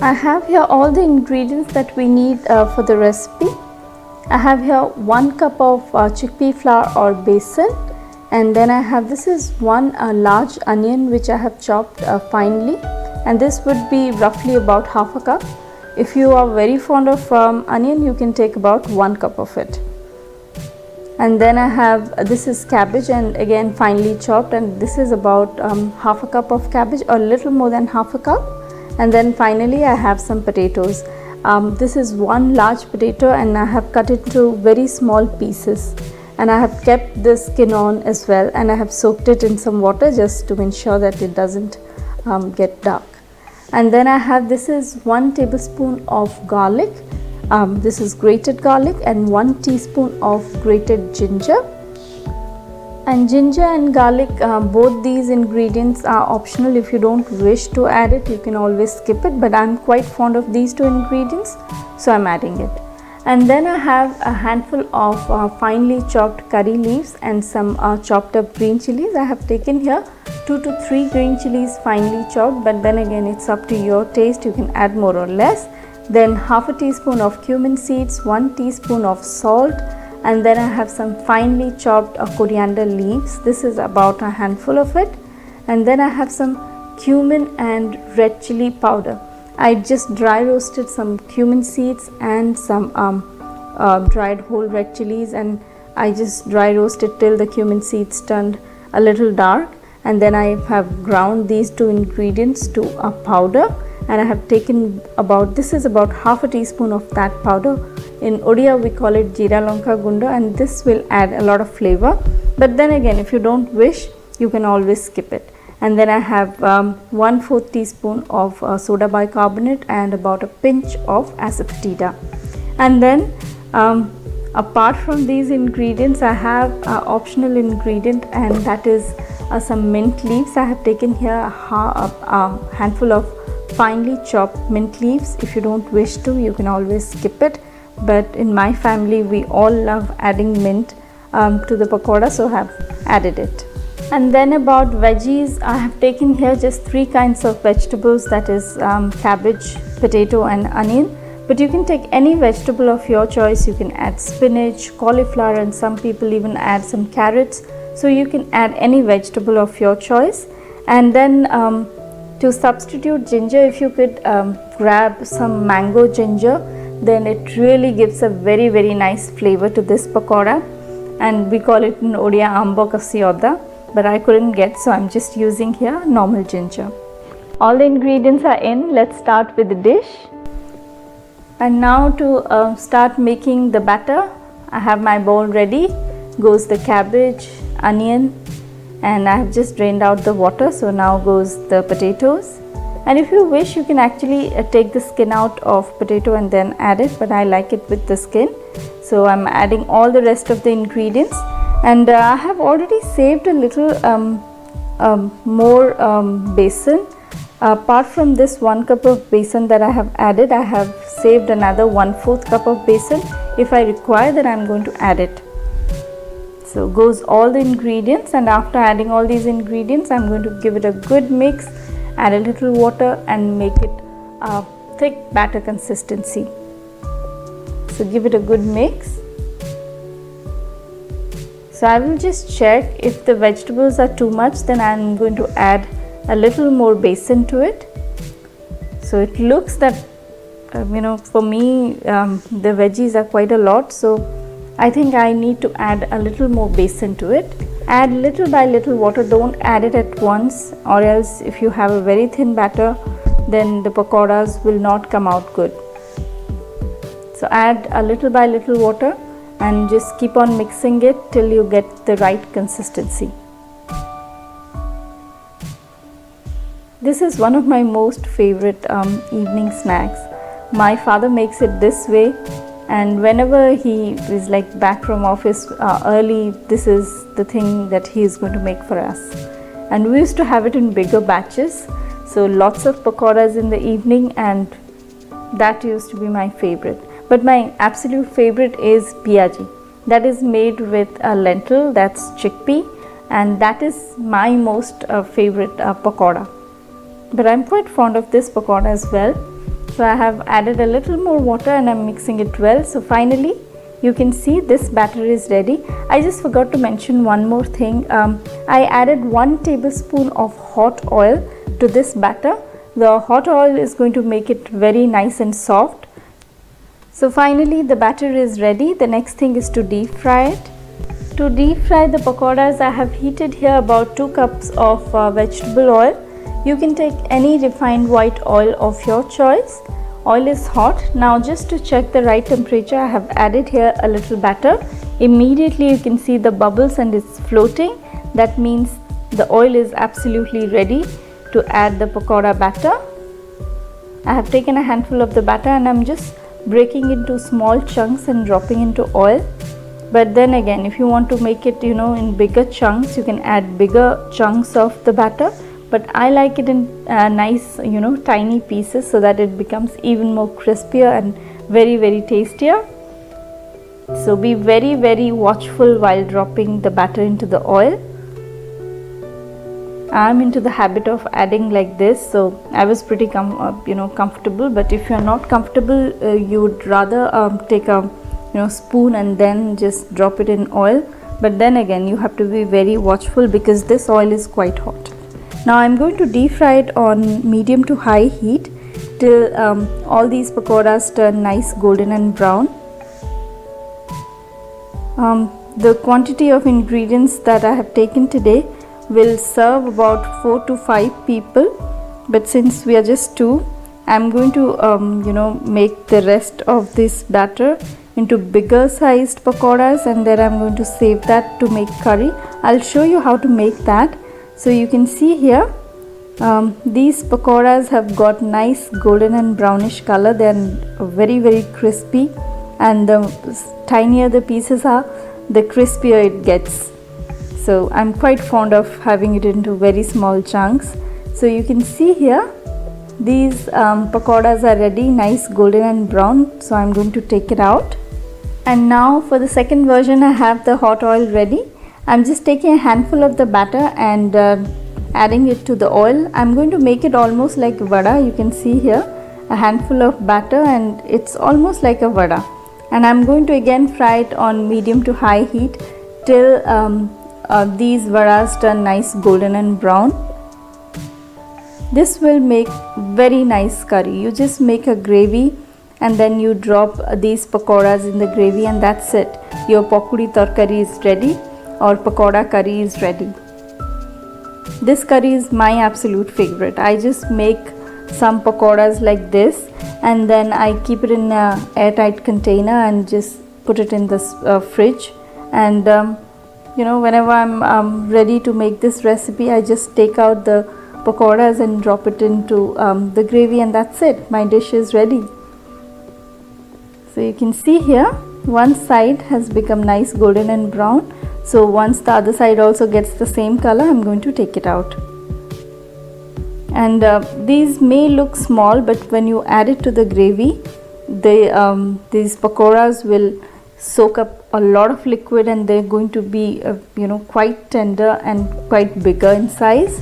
I have here all the ingredients that we need for the recipe. I have here 1 cup of chickpea flour or besan, and then I have, this is one large onion which I have chopped finely, and this would be roughly about half a cup. If you are very fond of onion, you can take about 1 cup of it. And then I have, this is cabbage, and again finely chopped, and this is about half a cup of cabbage or little more than half a cup. And then finally I have some potatoes. This is one large potato, and I have cut it into very small pieces, and I have kept the skin on as well, and I have soaked it in some water just to ensure that it doesn't get dark. And then I have, this is 1 tablespoon of garlic. This is grated garlic, and 1 teaspoon of grated ginger. And ginger and garlic, both these ingredients are optional. If you don't wish to add it, you can always skip it, but I'm quite fond of these 2 ingredients, so I'm adding it. And then I have a handful of finely chopped curry leaves and some chopped up green chilies. I have taken here 2 to 3 green chilies finely chopped, but then again it's up to your taste, you can add more or less. Then half a teaspoon of cumin seeds, 1 teaspoon of salt, and then I have some finely chopped coriander leaves. This is about a handful of it. And then I have some cumin and red chili powder. I just dry roasted some cumin seeds and some dried whole red chilies, and I just dry roasted till the cumin seeds turned a little dark, and then I have ground these 2 ingredients to a powder, and I have taken about, this is about half a teaspoon of that powder. In Odia we call it jeera lonka gundo, and this will add a lot of flavor, but then again if you don't wish, you can always skip it. And then I have 1/4 teaspoon of soda bicarbonate and about a pinch of asafoetida. And then apart from these ingredients, I have an optional ingredient, and that is some mint leaves. I have taken here a handful of finely chopped mint leaves. If you don't wish to, you can always skip it, but in my family we all love adding mint to the pakoda, so I have added it. And then about veggies, I have taken here just 3 kinds of vegetables, that is cabbage, potato and onion, but you can take any vegetable of your choice. You can add spinach, cauliflower, and some people even add some carrots, so you can add any vegetable of your choice. And then to substitute ginger, if you could grab some mango ginger, then it really gives a very nice flavor to this pakoda, and we call it in Odia Amba Kasyoda, but I couldn't get, so I'm just using here normal ginger. All the ingredients are in. Let's start with the dish. And now to start making the batter, I have my bowl ready. Goes the cabbage, onion, and I have just drained out the water, so now goes the potatoes. And if you wish, you can actually take the skin out of potato and then add it, but I like it with the skin, so I'm adding all the rest of the ingredients. And I have already saved a little more besan. Apart from this 1 cup of besan that I have added, I have saved another 1/4 cup of besan. If I require, then I'm going to add it. So goes all the ingredients, and after adding all these ingredients, I'm going to give it a good mix, add a little water, and make it a thick batter consistency. So give it a good mix. So I will just check if the vegetables are too much, then I'm going to add a little more besan to it. So it looks that for me the veggies are quite a lot, so I think I need to add a little more besan to it. Add little by little water, don't add it at once, or else if you have a very thin batter, then the pakoras will not come out good. So add a little by little water and just keep on mixing it till you get the right consistency. This is one of my most favorite evening snacks. My father makes it this way, and whenever he is like back from office early, this is the thing that he is going to make for us. And we used to have it in bigger batches, so lots of pakoras in the evening, and that used to be my favorite. But my absolute favorite is piyaji. That is made with a lentil, that's chickpea, and that is my most favorite pakoda. But I'm quite fond of this pakoda as well. So I have added a little more water and I'm mixing it well. So finally you can see this batter is ready. I just forgot to mention one more thing. I added 1 tablespoon of hot oil to this batter. The hot oil is going to make it very nice and soft. So finally the batter is ready. The next thing is to deep fry it. To deep fry the pakoras, I have heated here about 2 cups of vegetable oil. You can take any refined white oil of your choice. Oil is hot. Now just to check the right temperature, I have added here a little batter. Immediately you can see the bubbles and it's floating. That means the oil is absolutely ready to add the pakora batter. I have taken a handful of the batter and I'm just breaking into small chunks and dropping into oil. But then again, if you want to make it in bigger chunks, you can add bigger chunks of the batter. But I like it in nice tiny pieces so that it becomes even more crispier and very, very tastier. So be very, very watchful while dropping the batter into the oil. I'm into the habit of adding like this, so I was pretty comfortable. But if you're not comfortable, you would rather take a spoon and then just drop it in oil. But then again, you have to be very watchful because this oil is quite hot. Now I'm going to deep fry it on medium to high heat till all these pakoras turn nice golden and brown. The quantity of ingredients that I have taken today will serve about 4 to 5 people, but since we are just 2, I'm going to make the rest of this batter into bigger sized pakoras, and then I'm going to save that to make curry. I'll show you how to make that. So you can see here these pakoras have got nice golden and brownish color. They are very, very crispy, and the tinier the pieces are, the crispier it gets. So I'm quite fond of having it into very small chunks. So you can see here these pakoras are ready, nice golden and brown. So I'm going to take it out. And now for the second version, I have the hot oil ready. I'm just taking a handful of the batter and adding it to the oil. I'm going to make it almost like vada. You can see here a handful of batter and it's almost like a vada. And I'm going to again fry it on medium to high heat till these vadas turn nice golden and brown. This will make very nice curry. You just make a gravy and then you drop these pakoras in the gravy, and that's it. Your pakudi tarkari is ready, or pakoda curry is ready. This curry is my absolute favorite. I just make some pakoras like this and then I keep it in an airtight container and just put it in the fridge. And whenever I'm ready to make this recipe, I just take out the pakoras and drop it into the gravy, and that's it. My dish is ready. So you can see here one side has become nice golden and brown. So once the other side also gets the same color, I'm going to take it out. And these may look small, but when you add it to the gravy, these pakoras will soak up a lot of liquid and they're going to be quite tender and quite bigger in size.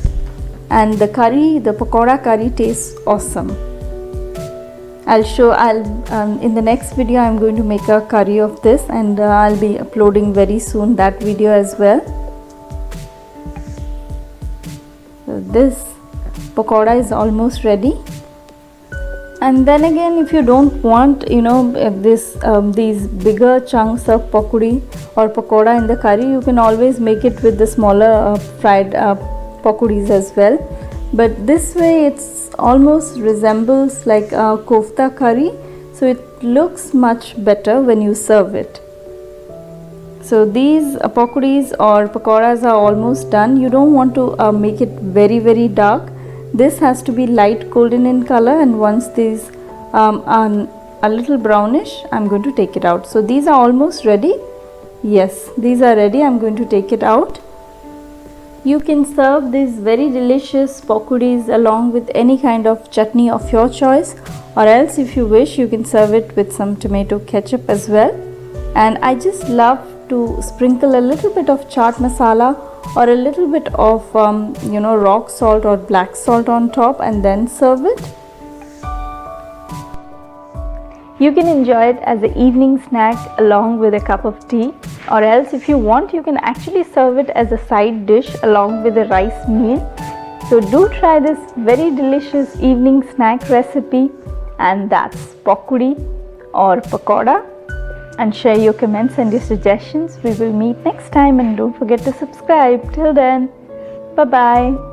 And the curry, the pakora curry, tastes awesome. In the next video I'm going to make a curry of this, and I'll be uploading very soon that video as well. So this pakora is almost ready. And then again, if you don't want these bigger chunks of pakudi or pakoda in the curry, you can always make it with the smaller fried pakudis as well. But this way it's almost resembles like a kofta curry, so it looks much better when you serve it. So these pakudis or pakoras are almost done. You don't want to make it very, very dark. This has to be light golden in color, and once these are a little brownish, I'm going to take it out. So these are almost ready. Yes, these are ready. I'm going to take it out. You can serve these very delicious pakudis along with any kind of chutney of your choice, or else if you wish, you can serve it with some tomato ketchup as well. And I just love to sprinkle a little bit of chaat masala or a little bit of rock salt or black salt on top and then serve it. You can enjoy it as an evening snack along with a cup of tea, or else if you want you can actually serve it as a side dish along with a rice meal. So do try this very delicious evening snack recipe, and that's pakudi or pakoda, and share your comments and your suggestions. We will meet next time, and don't forget to subscribe. Till then, bye bye.